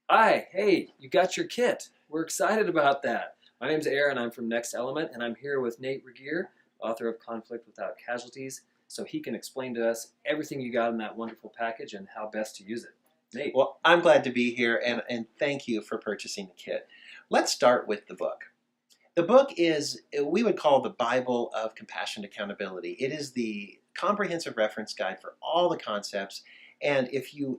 Hi, hey, you got your kit. We're excited about that. My name's Aaron. I'm from Next Element, and I'm here with Nate Regier, author of Conflict Without Casualties, so he can explain to us everything you got in that wonderful package and how best to use it. Nate. Well, I'm glad to be here and thank you for purchasing the kit. Let's start with the book. The book is, we would call the Bible of Compassion Accountability. It is the comprehensive reference guide for all the concepts. And if you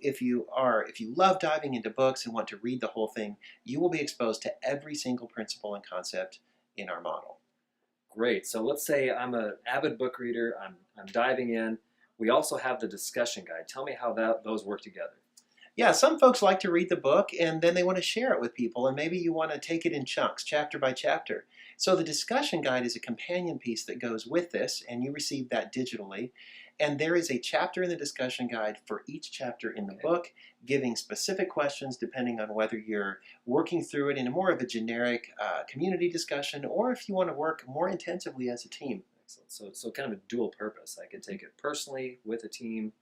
love diving into books and want to read the whole thing, you will be exposed to every single principle and concept in our model. Great. So let's say I'm an avid book reader. I'm diving in. We also have the discussion guide. Tell me how those work together. Yeah, some folks like to read the book and then they want to share it with people, and maybe you want to take it in chunks, chapter by chapter. So the discussion guide is a companion piece that goes with this, and you receive that digitally. And there is a chapter in the discussion guide for each chapter in the Okay. book, giving specific questions depending on whether you're working through it in a more of a generic community discussion, or if you want to work more intensively as a team. Excellent. So kind of a dual purpose. I could take it personally with a team,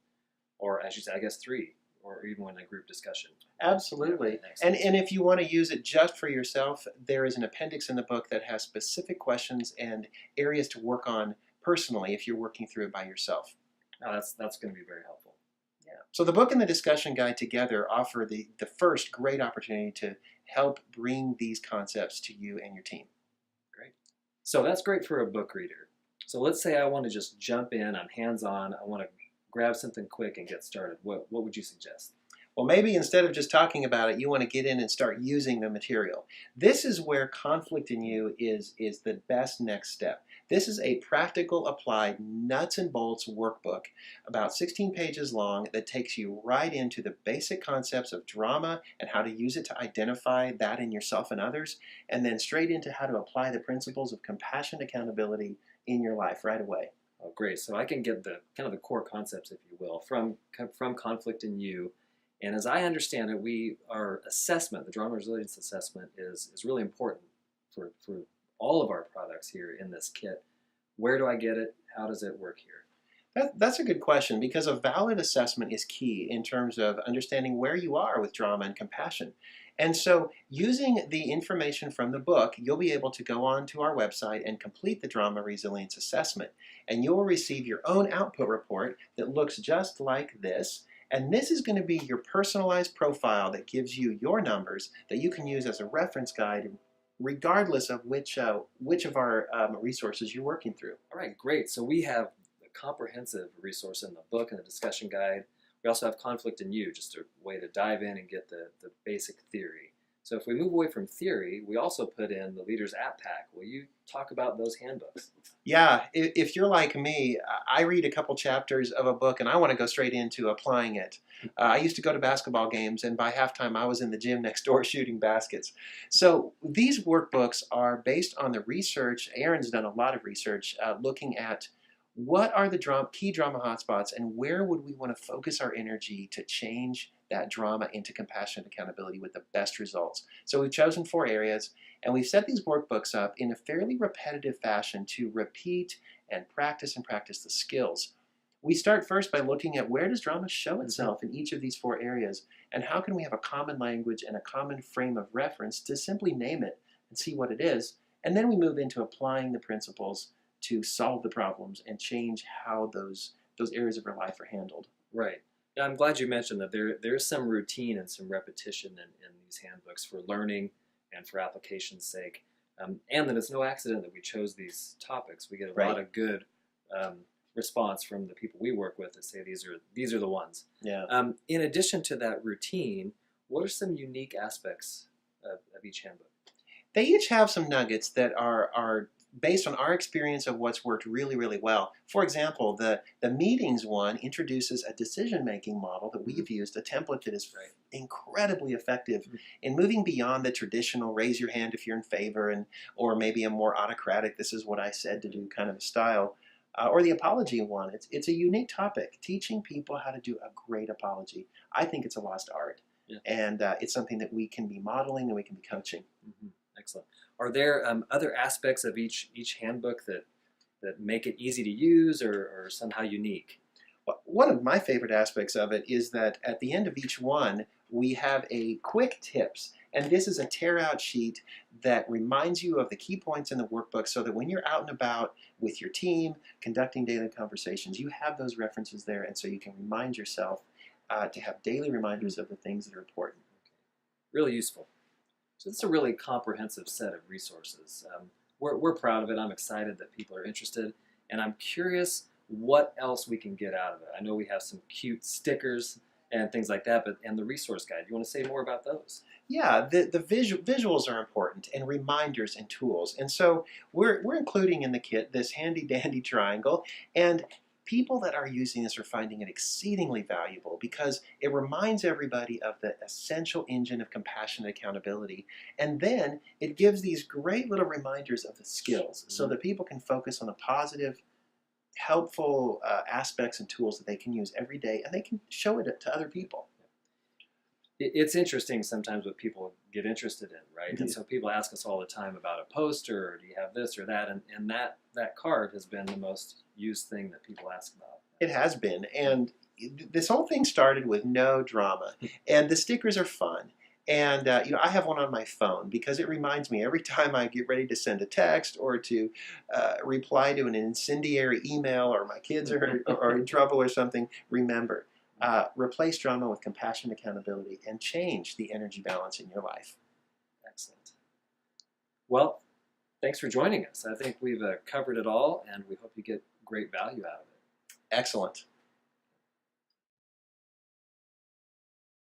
or as you said, I guess three, or even in a group discussion. Absolutely. Excellent. And if you want to use it just for yourself, there is an appendix in the book that has specific questions and areas to work on personally if you're working through it by yourself. Oh, that's going to be very helpful. Yeah. So the book and the discussion guide together offer the first great opportunity to help bring these concepts to you and your team. Great. So that's great for a book reader. So let's say I want to just jump in, I'm hands-on, I want to grab something quick and get started. What would you suggest? Well, maybe instead of just talking about it, you want to get in and start using the material. This is where Conflict in You is the best next step. This is a practical, applied, nuts and bolts workbook, about 16 pages long, that takes you right into the basic concepts of drama and how to use it to identify that in yourself and others, and then straight into how to apply the principles of compassion accountability in your life right away. Oh, great. So I can get the kind of the core concepts, if you will, from Conflict in You. And as I understand it, our assessment, the drama resilience assessment, is really important for all of our products here in this kit. Where do I get it? How does it work here? That's a good question, because a valid assessment is key in terms of understanding where you are with drama and compassion. And so, using the information from the book, you'll be able to go on to our website and complete the drama resilience assessment. And you'll receive your own output report that looks just like this. And this is going to be your personalized profile that gives you your numbers that you can use as a reference guide, regardless of which of our resources you're working through. All right, great. So we have a comprehensive resource in the book and the discussion guide. We also have Conflict in You, just a way to dive in and get the basic theory. So if we move away from theory, we also put in the Leaders App Pack. Will you talk about those handbooks? Yeah, if you're like me, I read a couple chapters of a book and I want to go straight into applying it. I used to go to basketball games, and by halftime I was in the gym next door shooting baskets. So these workbooks are based on the research. Aaron's done a lot of research looking at what are the key drama hotspots, and where would we want to focus our energy to change that drama into compassionate accountability with the best results. So we've chosen 4 areas, and we've set these workbooks up in a fairly repetitive fashion to repeat and practice the skills. We start first by looking at where does drama show itself in each of these 4 areas, and how can we have a common language and a common frame of reference to simply name it and see what it is. And then we move into applying the principles to solve the problems and change how those areas of our life are handled. Right. Yeah, I'm glad you mentioned that there's some routine and some repetition in these handbooks for learning and for application's sake. And that it's no accident that we chose these topics. We get a lot of good um, response from the people we work with that say these are the ones. Yeah. In addition to that routine, what are some unique aspects of each handbook? They each have some nuggets that are based on our experience of what's worked really, really well. For example, the meetings one introduces a decision-making model that we've used, a template that is incredibly effective in moving beyond the traditional raise your hand if you're in favor, or maybe a more autocratic, this is what I said to do kind of a style. Or the apology one. It's a unique topic, teaching people how to do a great apology. I think it's a lost art. Yeah. And it's something that we can be modeling and we can be coaching. Mm-hmm. Excellent. Are there other aspects of each handbook that make it easy to use or somehow unique? One of my favorite aspects of it is that at the end of each one, we have a quick tips. And this is a tear out sheet that reminds you of the key points in the workbook so that when you're out and about with your team, conducting daily conversations, you have those references there. And so you can remind yourself to have daily reminders of the things that are important. Really useful. So it's a really comprehensive set of resources. We're proud of it. I'm excited that people are interested. And I'm curious what else we can get out of it. I know we have some cute stickers and things like that, and the resource guide. You want to say more about those? Yeah, the visuals are important, and reminders and tools. And so we're including in the kit this handy dandy triangle, and people that are using this are finding it exceedingly valuable because it reminds everybody of the essential engine of compassion and accountability. And then it gives these great little reminders of the skills so that people can focus on the positive, helpful aspects and tools that they can use every day, and they can show it to other people. It's interesting sometimes what people get interested in, right? Mm-hmm. And so people ask us all the time about a poster, or do you have this or that? And that card has been the most used thing that people ask about. It has been, and this whole thing started with no drama, and the stickers are fun. And I have one on my phone because it reminds me every time I get ready to send a text or to reply to an incendiary email, or my kids are in trouble or something. Remember, replace drama with compassion, accountability, and change the energy balance in your life. Excellent. Well, thanks for joining us. I think we've covered it all, and we hope you get great value out of it. Excellent.